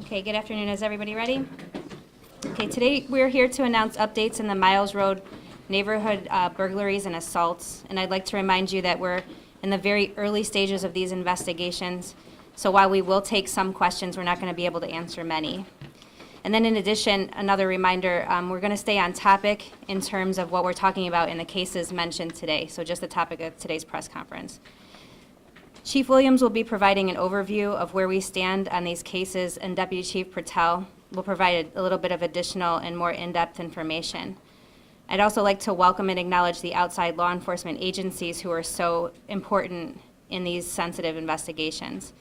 Okay, good afternoon. Is everybody ready? Okay, today we're here to announce updates in the Miles Road neighborhood burglaries and assaults. And I'd like to remind you that we're in the very early stages of these investigations. So while we will take some questions, we're not going to be able to answer many. And then in addition, another reminder, we're going to stay on topic in terms of what we're talking about in the cases mentioned today. So just the topic of today's press conference. Chief Williams will be providing an overview of where we stand on these cases, and Deputy Chief Patel will provide a little bit of additional and more in-depth information. I'd also like to welcome and acknowledge the outside law enforcement agencies who are so important in these sensitive investigations.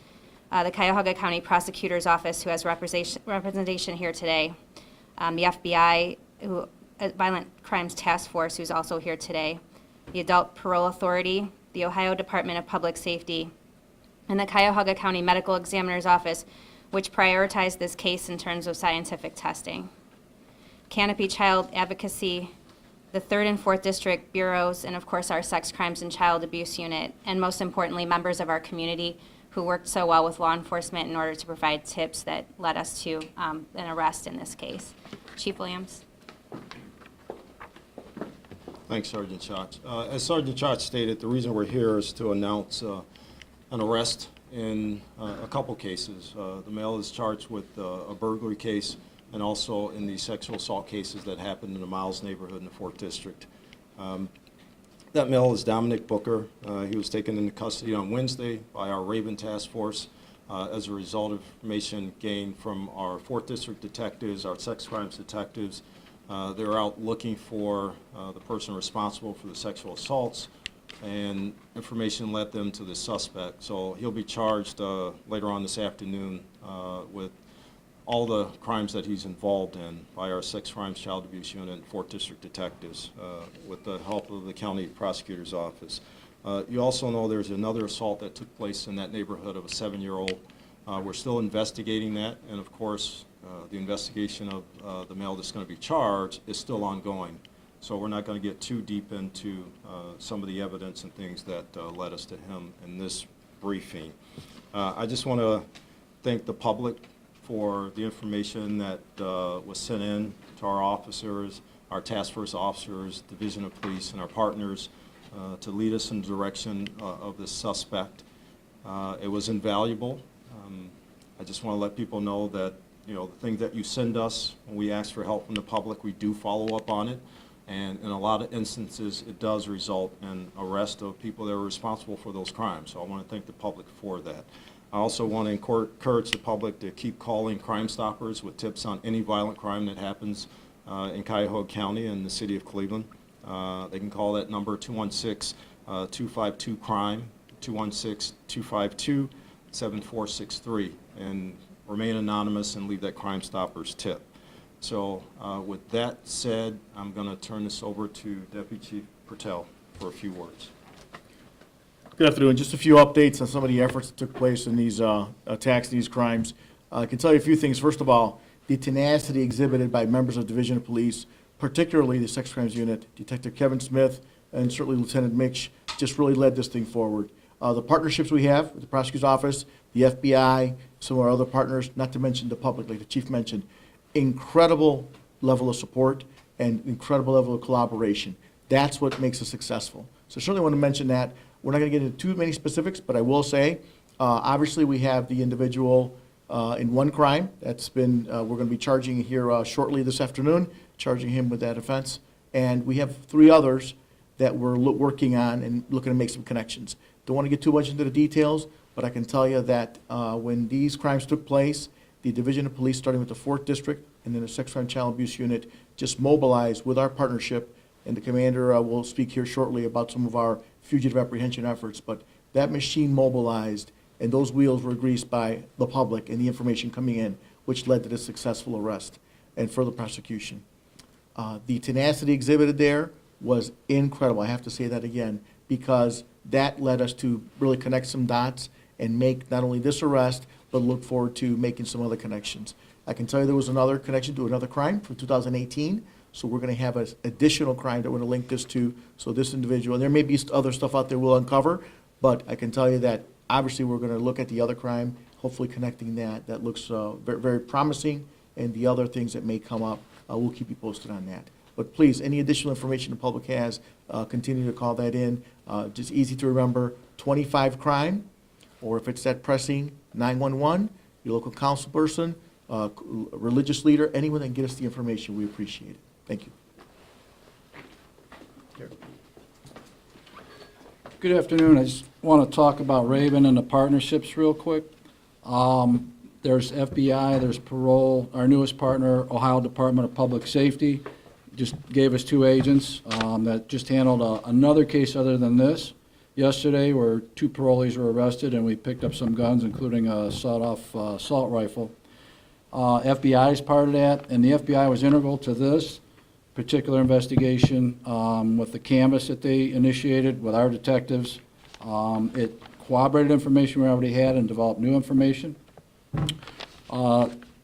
The Cuyahoga County Prosecutor's Office, who has representation here today, the FBI, Violent Crimes Task Force, who's also here today, the Adult Parole Authority, the Ohio Department of Public Safety, and the Cuyahoga County Medical Examiner's Office, which prioritized this case in terms of scientific testing. Canopy Child Advocacy, the 3rd and 4th District Bureaus, and of course our Sex Crimes and Child Abuse Unit, and most importantly, members of our community who worked so well with law enforcement in order to provide tips that led us to an arrest in this case. Chief Williams. Thanks, Sergeant Schatz. As Sergeant Schatz stated, the reason we're here is to announce an arrest in a couple cases. The male is charged with a burglary case and also in the sexual assault cases that happened in the Miles neighborhood in the 4th District. That male is Dominic Booker. He was taken into custody on Wednesday by our Raven Task Force as a result of information gained from our 4th District detectives, our sex crimes detectives. They were out looking for the person responsible for the sexual assaults, and information led them to the suspect. So he'll be charged later on this afternoon with all the crimes that he's involved in by our Sex Crimes Child Abuse Unit and 4th District detectives with the help of the County Prosecutor's Office. You also know there's another assault that took place in that neighborhood of a 7-year-old. We're still investigating that, and of course, the investigation of the male that's going to be charged is still ongoing. So we're not going to get too deep into some of the evidence and things that led us to him in this briefing. I just want to thank the public for the information that was sent in to our officers, our task force officers, Division of Police, and our partners to lead us in the direction of this suspect. It was invaluable. I just want to let people know that the things that you send us when we ask for help from the public, we do follow up on it. And in a lot of instances, it does result in arrest of people that are responsible for those crimes. So I want to thank the public for that. I also want to encourage the public to keep calling Crime Stoppers with tips on any violent crime that happens in Cuyahoga County and the city of Cleveland. They can call that number 212-252-CRIME, 216-252-7463. And remain anonymous and leave that Crime Stoppers tip. So with that said, I'm going to turn this over to Deputy Chief Patel for a few words. Good afternoon. Just a few updates on some of the efforts that took place in these attacks, these crimes. I can tell you a few things. First of all, the tenacity exhibited by members of Division of Police, particularly the Sex Crimes Unit, Detective Kevin Smith, and certainly Lieutenant Mitch, just really led this thing forward. The partnerships we have with the Prosecutor's Office, the FBI, some of our other partners, not to mention the public, like the Chief mentioned, incredible level of support and incredible level of collaboration. That's what makes us successful. So certainly want to mention that. We're not going to get into too many specifics, but I will say, obviously we have the individual in one crime that's been, we're going to be charging here shortly this afternoon, charging him with that offense. And we have 3 others that we're working on and looking to make some connections. Don't want to get too much into the details, but I can tell you that when these crimes took place, the Division of Police, starting with the 4th District and then the Sex Crime Child Abuse Unit, just mobilized with our partnership, and the commander will speak here shortly about some of our fugitive apprehension efforts, but that machine mobilized and those wheels were greased by the public and the information coming in, which led to the successful arrest and further prosecution. The tenacity exhibited there was incredible. I have to say that again, because that led us to really connect some dots and make not only this arrest, but look forward to making some other connections. I can tell you there was another connection to another crime from 2018, so we're going to have an additional crime that we're going to link this to. So this individual, and there may be other stuff out there we'll uncover, but I can tell you that obviously we're going to look at the other crime hopefully connecting that looks very, very promising, and the other things that may come up, we'll keep you posted on that. But please, any additional information the public has, continue to call that in. Just easy to remember, 25 crime, or if it's that pressing, 911, your local councilperson, religious leader, anyone that can get us the information, we appreciate it. Thank you. Good afternoon. I just want to talk about Raven and the partnerships real quick. There's FBI, there's parole. Our newest partner, Ohio Department of Public Safety, just gave us 2 agents that just handled another case other than this yesterday, where 2 parolees were arrested, and we picked up some guns, including a sawed-off assault rifle. FBI is part of that, and the FBI was integral to this particular investigation with the canvas that they initiated with our detectives. It corroborated information we already had and developed new information.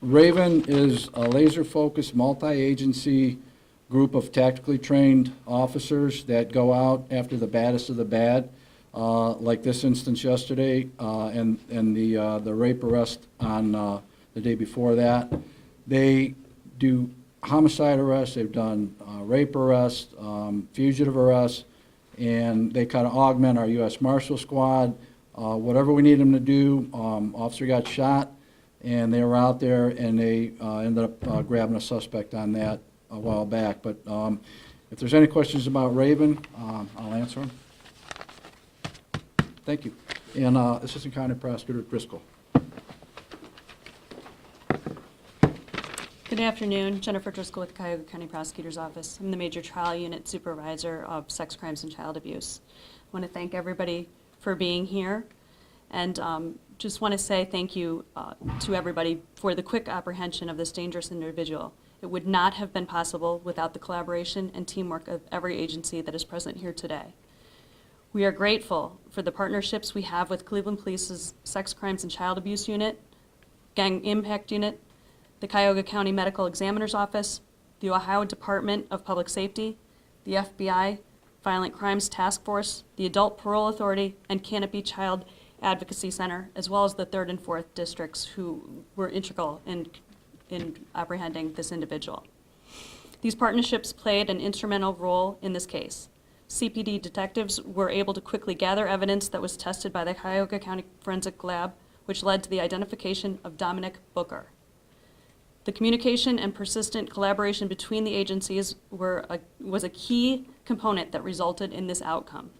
Raven is a laser-focused, multi-agency group of tactically trained officers that go out after the baddest of the bad, like this instance yesterday, and the rape arrest on the day before that. They do homicide arrests, they've done rape arrests, fugitive arrests, and they kind of augment our U.S. Marshal Squad. Whatever we need them to do, officer got shot, and they were out there, and they ended up grabbing a suspect on that a while back. But if there's any questions about Raven, I'll answer them. Thank you. And Assistant County Prosecutor Driscoll. Good afternoon, Jennifer Driscoll with the Cuyahoga County Prosecutor's Office. I'm the Major Trial Unit Supervisor of Sex Crimes and Child Abuse. I want to thank everybody for being here, and just want to say thank you to everybody for the quick apprehension of this dangerous individual. It would not have been possible without the collaboration and teamwork of every agency that is present here today. We are grateful for the partnerships we have with Cleveland Police's Sex Crimes and Child Abuse Unit, Gang Impact Unit, the Cuyahoga County Medical Examiner's Office, the Ohio Department of Public Safety, the FBI, Violent Crimes Task Force, the Adult Parole Authority, and Canopy Child Advocacy Center, as well as the 3rd and 4th districts who were integral in apprehending this individual. These partnerships played an instrumental role in this case. CPD detectives were able to quickly gather evidence that was tested by the Cuyahoga County Forensic Lab, which led to the identification of Dominic Booker. The communication and persistent collaboration between the agencies was a key component that resulted in this outcome.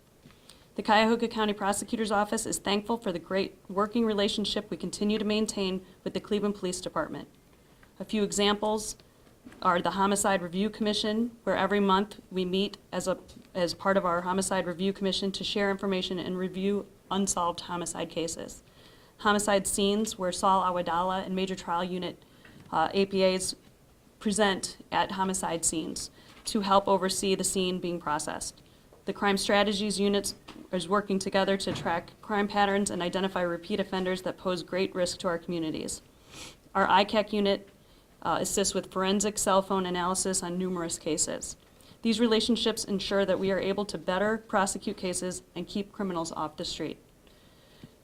The Cuyahoga County Prosecutor's Office is thankful for the great working relationship we continue to maintain with the Cleveland Police Department. A few examples are the Homicide Review Commission, where every month we meet as part of our Homicide Review Commission to share information and review unsolved homicide cases. Homicide Scenes, where Saul Awadallah and Major Trial Unit APAs present at homicide scenes to help oversee the scene being processed. The Crime Strategies Unit is working together to track crime patterns and identify repeat offenders that pose great risk to our communities. Our ICAC unit assists with forensic cell phone analysis on numerous cases. These relationships ensure that we are able to better prosecute cases and keep criminals off the street.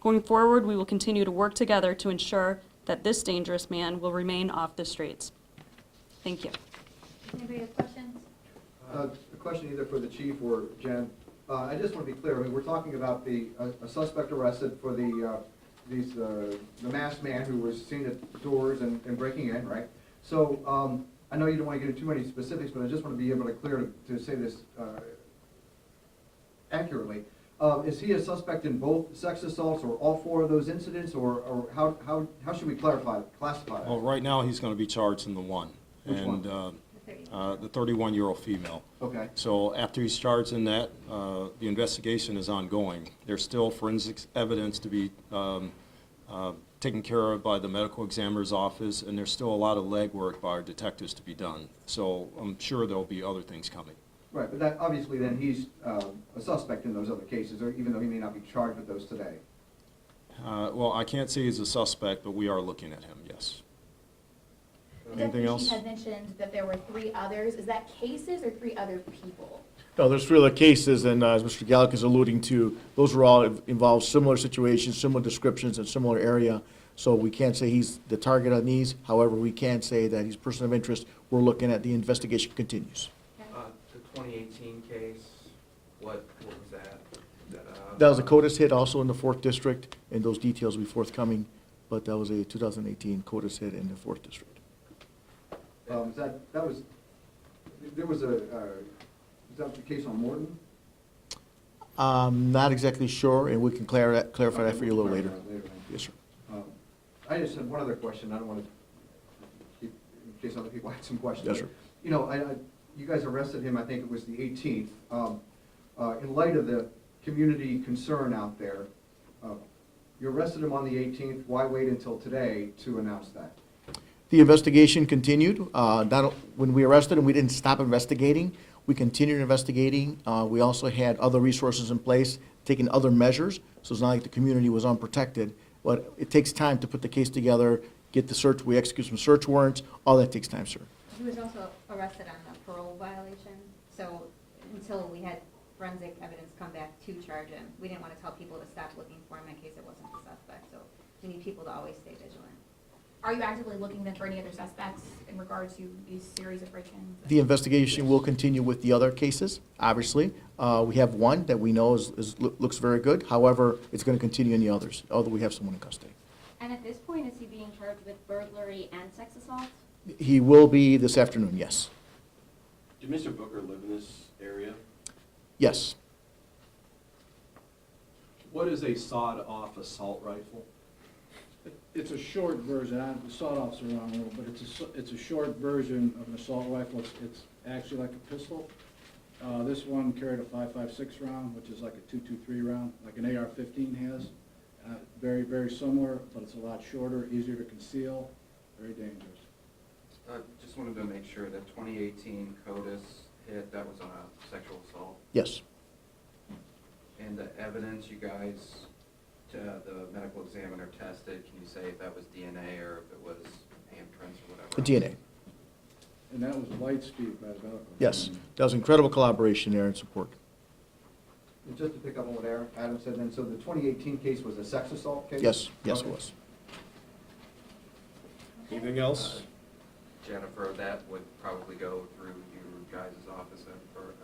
Going forward, we will continue to work together to ensure that this dangerous man will remain off the streets. Thank you. Anybody have questions? A question either for the chief or Jen. I just want to be clear. I mean, we're talking about a suspect arrested for the masked man who was seen at doors and breaking in, right? So I know you don't want to get into too many specifics, but I just want to be able to say this accurately. Is he a suspect in both sex assaults or all 4 of those incidents, or how should we classify that? Well, right now, he's going to be charged in the one. Which and, one? The 31-year-old female. Okay. So after he's charged in that, the investigation is ongoing. There's still forensic evidence to be taken care of by the medical examiner's office, and there's still a lot of legwork by our detectives to be done. So I'm sure there'll be other things coming. Right, but that obviously then he's a suspect in those other cases, or even though he may not be charged with those today. Well, I can't say he's a suspect, but we are looking at him, yes. The Anything deputy else? chief had mentioned that there were 3 others. Is that cases or 3 other people? No, there's 3 other cases, and as Mr. Gallick is alluding to, those were all involved similar situations, similar descriptions, and similar area. So we can't say he's the target on these. However, we can say that he's a person of interest. We're looking at the investigation continues. The 2018 case, what was that? That was a CODIS hit also in the 4th District, and those details will be forthcoming, but that was a 2018 CODIS hit in the 4th District. Is that was, there was is that the case on Morton? Not exactly sure, and we can clarify that for you a little later. Yes, sir. I just had one other question. I don't want to keep, in case other people had some questions. Yes, sir. You know, you guys arrested him, I think it was the 18th. In light of the community concern out there, you arrested him on the 18th. Why wait until today to announce that? The investigation continued. When we arrested him, we didn't stop investigating. We continued investigating. We also had other resources in place, taking other measures, so it's not like the community was unprotected. But it takes time to put the case together, get the search, we execute some search warrants, all that takes time, sir. He was also arrested on a parole violation, so until we had forensic evidence come back to charge him, we didn't want to tell people to stop looking for him in case it wasn't the suspect, so we need people to always stay vigilant. Are you actively looking then for any other suspects in regard to these series of break-ins? The investigation will continue with the other cases, obviously. We have one that we know looks very good. However, it's going to continue in the others, although we have someone in custody. And at this point, is he being charged with burglary and sex assault? He will be this afternoon, yes. Did Mr. Booker live in this area? Yes. What is a sawed-off assault rifle? It's a short version, the sawed-off's the wrong word, but it's a short version of an assault rifle. It's actually like a pistol. This one carried a .556 round, which is like a .223 round, like an AR-15 has. Very, very similar, but it's a lot shorter, easier to conceal, very dangerous. Just wanted to make sure that 2018 CODIS hit, that was on a sexual assault. Yes. And the evidence you guys, the medical examiner tested, can you say if that was DNA or if it was handprints or whatever? The DNA. And that was Lightspeed by the medical. Yes. That was incredible collaboration there and support. And just to pick up on what Adam said then, so the 2018 case was a sex assault case? Yes, yes, it Okay. was. Anything else? Jennifer, that would probably go through your guys' office and for,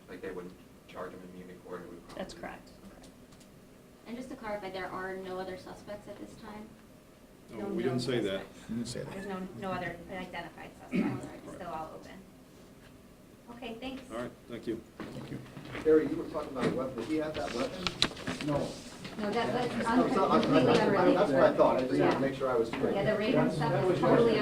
like they wouldn't charge him in Munich court. It would probably- That's correct. And just to clarify, there are no other suspects at this time? No, we didn't say that. You didn't say that. There's no other identified suspects, it's still all open. Okay, thanks. All right, thank you. Barry, you were talking about a weapon. Did he have that weapon? No. No, that's Completely completely unrelated. That's what I thought. I just wanted Yeah. to make sure I was straight. Yeah, the radon stuff is totally